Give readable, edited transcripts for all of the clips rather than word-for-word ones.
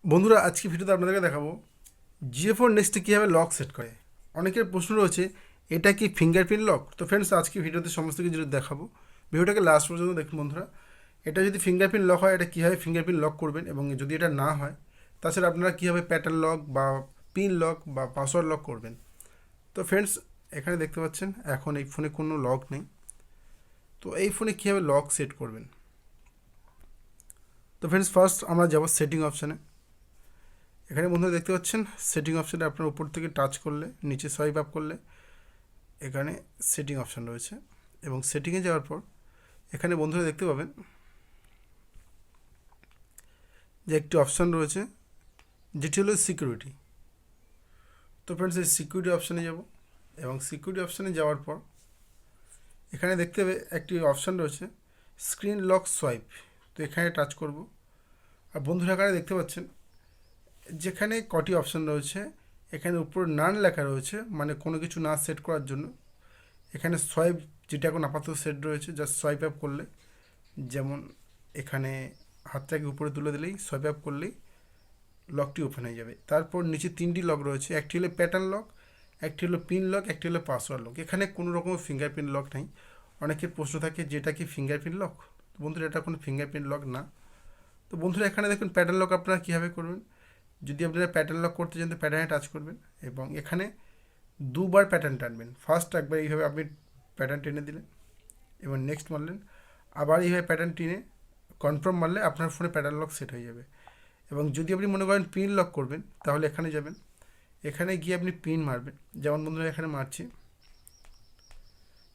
বন্ধুরা আজকে ভিডিওতে আপনাদেরকে দেখাবো জিও4 নেক্সটে কীভাবে লক সেট করে। অনেকের প্রশ্ন রয়েছে এটা কি ফিঙ্গারপ্রিন্ট লক। তো ফ্রেন্ডস আজকে ভিডিওতে সমস্ত কিছু দেখাবো, ভিডিওটাকে লাস্ট পর্যন্ত দেখুন বন্ধুরা। এটা যদি ফিঙ্গারপ্রিন্ট লক হয় এটা কীভাবে ফিঙ্গারপ্রিন্ট লক করবেন, এবং যদি এটা না হয় তাছাড়া আপনারা কীভাবে প্যাটার্ন লক বা পিন লক বা পাসওয়ার্ড লক করবেন। তো ফ্রেন্ডস এখানে দেখতে পাচ্ছেন এখন এই ফোনে কোনো লক নেই। তো এই ফোনে কীভাবে লক সেট করবেন। তো ফ্রেন্ডস ফার্স্ট আমরা যাব সেটিং অপশানে। এখানে বন্ধুরা দেখতে পাচ্ছেন সেটিং অপশানে আপনার উপর থেকে টাচ করলে, নিচে সোয়াইপ আপ করলে এখানে সেটিং অপশান রয়েছে, এবং সেটিংয়ে যাওয়ার পর এখানে বন্ধুরা দেখতে পাবেন যে একটি অপশান রয়েছে যেটি হলো সিকিউরিটি। তো ফ্রেন্ডস এই সিকিউরিটি অপশানে যাব, এবং সিকিউরিটি অপশানে যাওয়ার পর এখানে দেখতে পাবে একটি অপশান রয়েছে স্ক্রিন লক সোয়াইপ। তো এখানে টাচ করব। আর বন্ধুরা এখানে দেখতে পাচ্ছেন যেখানে কটি অপশান রয়েছে, এখানে উপর নান লেখা রয়েছে, মানে কোনো কিছু না সেট করার জন্য। এখানে সোয়াইপ যেটা এখন আপাতত সেট রয়েছে, জাস্ট সোয়াইপ আপ করলে, যেমন এখানে হাতটাকে উপরে তুলে দিলেই সোয়াইপ আপ করলেই লকটি ওপেন হয়ে যাবে। তারপর নিচে তিনটি লক রয়েছে, একটি হলো প্যাটার্ন লক, একটি হলো পিন লক, একটি হলো পাসওয়ার্ড লক। এখানে কোনো রকম ফিঙ্গারপ্রিন্ট লক নেই। অনেকের প্রশ্ন থাকে যেটা কি ফিঙ্গারপ্রিন্ট লক। তো বন্ধুরা এটা কোনো ফিঙ্গারপ্রিন্ট লক না। তো বন্ধুরা এখানে দেখুন প্যাটার্ন লক আপনারা কীভাবে করবেন। যদি আপনারা প্যাটার্ন লক করতে চান তো প্যাটার্নে টাচ করবেন, এবং এখানে দুবার প্যাটার্ন টানবেন। ফার্স্ট একবার এইভাবে আপনি প্যাটার্ন টেনে দিলেন এবং নেক্সট মারলেন, আবার এইভাবে প্যাটার্ন টেনে কনফার্ম মারলে আপনার ফোনে প্যাটার্ন লক সেট হয়ে যাবে। এবং যদি আপনি মনে করেন পিন লক করবেন তাহলে এখানে যাবেন, এখানে গিয়ে আপনি পিন মারবেন। যেমন বন্ধুরা এখানে মারছি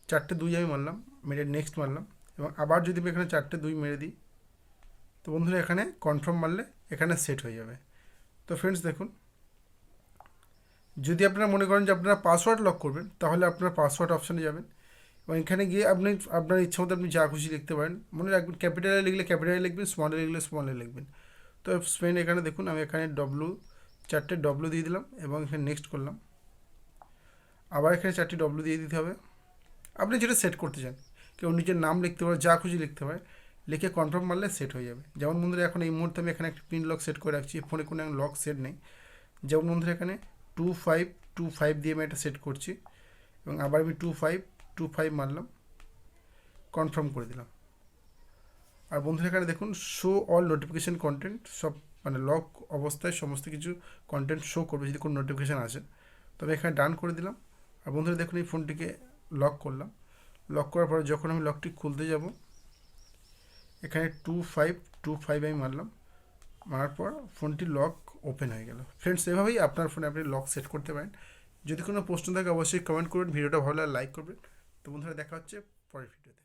4টে 2 আমি মারলাম, মেরে নেক্সট মারলাম, এবং আবার যদি আমি এখানে 4টে 2 মেরে দিই তো বন্ধুরা এখানে কনফার্ম মারলে এখানে সেট হয়ে যাবে। তো ফ্রেন্ডস দেখুন, যদি আপনারা মনে করেন যে আপনারা পাসওয়ার্ড লক করবেন তাহলে আপনারা পাসওয়ার্ড অপশানে যাবেন, এবং এখানে গিয়ে আপনি আপনার ইচ্ছা মতো আপনি যা খুশি লিখতে পারেন। মনে রাখবেন ক্যাপিটালে লিখলে ক্যাপিটালে লিখবেন, স্মলে লিখলে স্মলে লিখবেন। তো স্পেন এখানে দেখুন আমি এখানে চারটে ডব্লু দিয়ে দিলাম, এবং এখানে নেক্সট করলাম। আবার এখানে 4টি ডব্লু দিয়ে দিতে হবে। আপনি যেটা সেট করতে চান, কেউ নিজের নাম লিখতে পারে, যা খুশি লিখতে পারে, লিখে কনফার্ম মারলে সেট হয়ে যাবে। যেমন বন্ধুরা এখন এই মুহূর্তে আমি এখানে একটা পিন লক সেট করে রাখছি, ফোনে কোনো লক সেট নেই। যেমন বন্ধুরা এখানে 2525 দিয়ে আমি এটা সেট করছি, এবং আবার আমি 2525 মারলাম, কনফার্ম করে দিলাম। আর বন্ধুরা এখানে দেখুন শো অল নোটিফিকেশান কন্টেন্ট, সব মানে লক অবস্থায় সমস্ত কিছু কন্টেন্ট শো করবে যদি কোনো নোটিফিকেশান আসে। তবে এখানে ডান করে দিলাম। আর বন্ধুরা দেখুন এই ফোনটিকে লক করলাম। লক করার পরে যখন আমি লকটি খুলতে যাব, এখানে 2525 আমি মারলাম, মারার পর ফোনটি লক ওপেন হয়ে গেল। ফ্রেন্ডস এভাবেই আপনার ফোনে আপনি লক সেট করতে পারেন। যদি কোনো প্রশ্ন থাকে অবশ্যই কমেন্ট করবেন, ভিডিওটা ভালো লাগলে লাইক করবেন। তো বন্ধুরা দেখা হচ্ছে পরের ভিডিওতে।